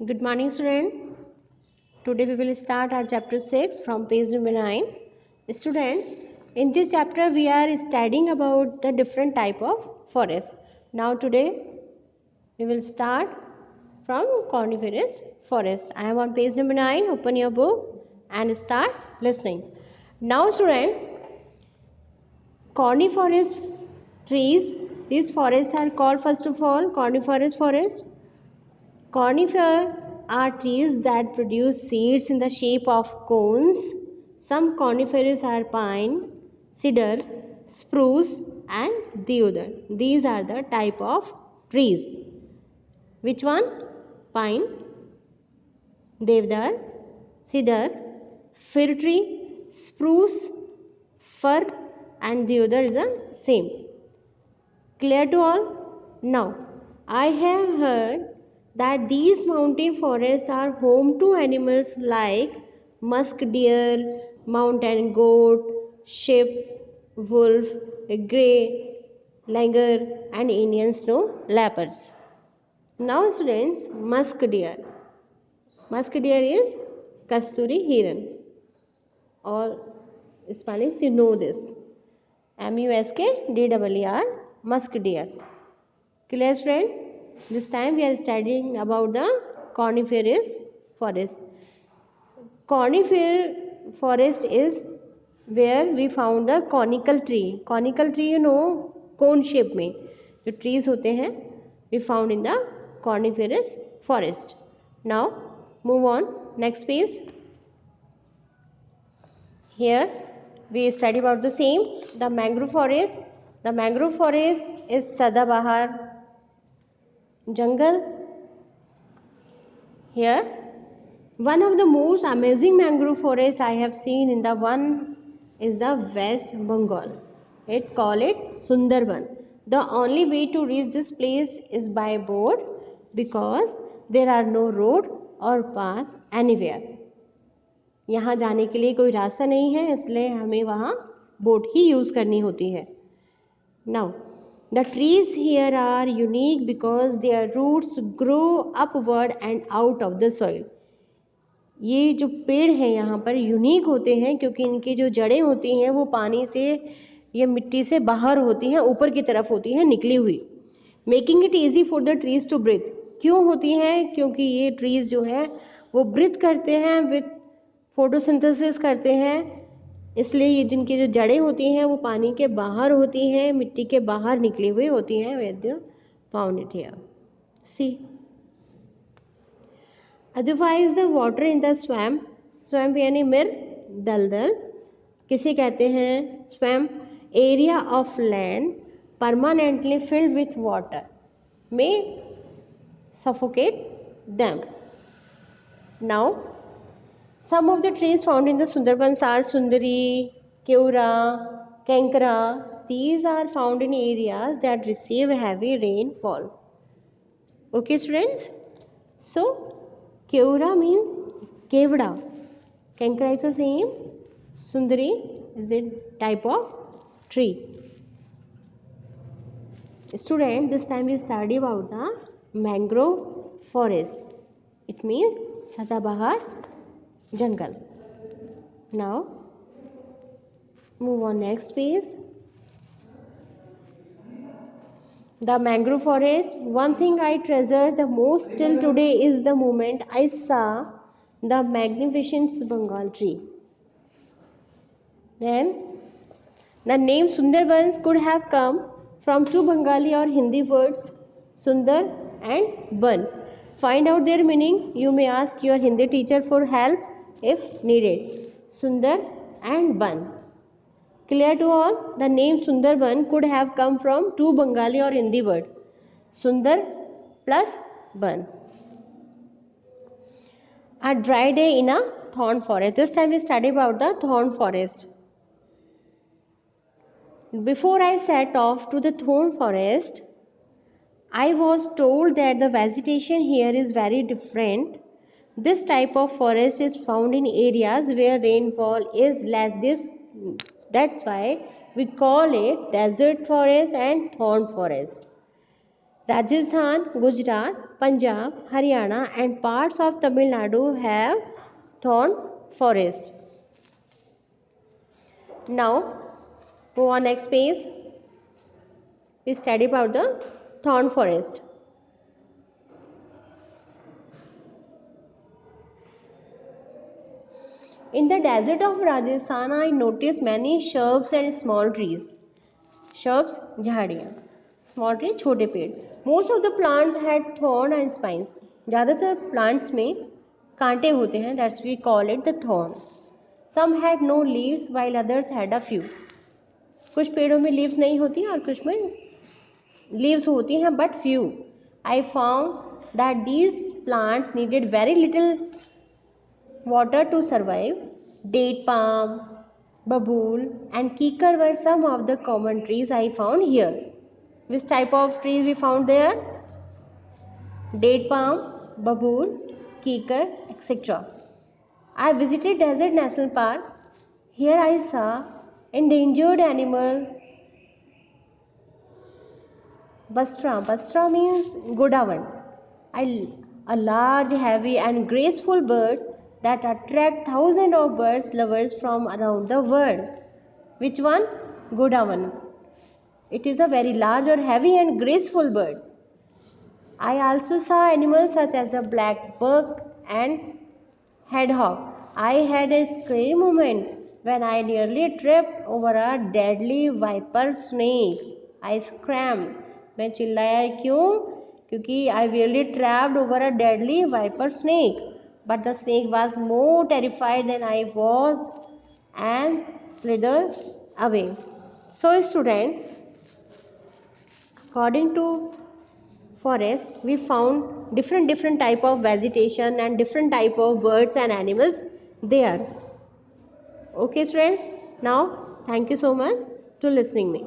Good morning, student. Today we will start our chapter 6 from page number 9. Student, in this chapter we are studying about the different type of forest. Now today we will start from coniferous forest. I am on page number 9. Open your book and start listening. Now student, coniferous trees, these forests are called first of all coniferous forest. Conifer are trees that produce seeds in the shape of cones. Some conifers are pine, cedar, spruce, and deodar. These are the type of trees. Which one? Pine, devdar, cedar, fir tree, spruce, fir, and deodar is the same. Clear to all? Now, I have heard that these mountain forests are home to animals like musk deer, mountain goat, sheep, wolf, grey, langur, and Indian snow leopards. Now, students, musk deer. Musk deer is Kasturi Heron. All Spanish, you know this. MUSKDEER, musk deer. Clear, friend? This time we are studying about the coniferous forest. Conifer forest is where we found the conical tree. Conical tree, you know, cone shape में जो trees होते हैं, we found in the coniferous forest. Now move on. Next page. Here we study about the same. The mangrove forest. The mangrove forest is Sadabahar jungle. Here, one of the most amazing mangrove forest I have seen in the one is the West Bengal. It call it Sundarban. The only way to reach this place is by boat because there are no road or path anywhere. यहाँ जाने के लिए कोई रास्ता नहीं है, इसलिए हमें वहाँ बोट ही यूज़ करनी होती है. Now, the trees here are unique because their roots grow upward and out of the soil. ये जो पेड़ हैं यहाँ पर यूनिक होते हैं क्योंकि इनकी जो जड़ें होती हैं वो पानी से या मिट्टी से बाहर होती हैं, ऊपर की तरफ होती हैं निकली हुई. Making it easy for the trees to breathe. क्यों होती हैं? क्योंकि ये ट्रीज जो है वो ब्रीथ करते हैं, विथ फोटोसिंथेसिस करते हैं, इसलिए ये जिनकी जो जड़ें होती हैं वो पानी के बाहर होती हैं, मिट्टी के बाहर निकली हुई होती हैं. We'd found it here. See otherwise the water in the swamp. Swamp यानी मिर, दलदल. किसे कहते हैं? Swamp. Area of land permanently filled with water में suffocate them. Now, some of the trees found in the Sundarbans are Sundari, Keura, Kankara. These are found in areas that receive heavy rainfall. Okay, students? So, Keura means Kevda. Kankara is the same. Sundari is a type of tree. Student, this time we study about the mangrove forest. It means Sadabahar jungle. Now, move on next page. The mangrove forest. One thing I treasure the most till today is the moment I saw the magnificent Bengal tree. Then, the name Sundarbans could have come from two Bengali or Hindi words, Sundar and Ban. Find out their meaning. You may ask your Hindi teacher for help if needed. Sundar and Ban. Clear to all? The name Sundarban could have come from two Bengali or Hindi word. Sundar plus Ban. A dry day in a thorn forest. This time we study about the thorn forest. Before I set off to the thorn forest, I was told that the vegetation here is very different. This type of forest is found in areas where rainfall is less. That's why we call it desert forest and thorn forest. Rajasthan, Gujarat, Punjab, Haryana and parts of Tamil Nadu have thorn forest. Now go on next page. We study about the thorn forest. In the desert of Rajasthan, I noticed many shrubs and small trees. Shrubs, झाड़ियाँ. Small tree, छोटे पेड़. Most of the plants had thorn and spines. ज़्यादातर plants में कांटे होते हैं. That's we call it the thorn. Some had no leaves while others had a few. कुछ पेड़ों में leaves नहीं होती और कुछ में leaves होती हैं but few. I found that these plants needed very little water to survive. Date palm, babool and kikar were some of the common trees I found here. Which type of trees we found there? Date palm, babool, kikar, etc. I visited Desert National Park. Here I saw endangered animal Bastra. Bastra means godawan. A large, heavy and graceful bird that attract thousands of birds lovers from around the world. Which one? Godawan. It is a very large or heavy and graceful bird. I also saw animals such as the black buck and hedgehog. I had a scary moment when I nearly tripped over a deadly viper snake. I screamed. मैं चिल्लाया क्यों? क्योंकि I really trapped over a deadly viper snake. But the snake was more terrified than I was and slithered away. So students, according to forest, we found different type of vegetation and different type of birds and animals there. Okay students, now thank you so much to listening me.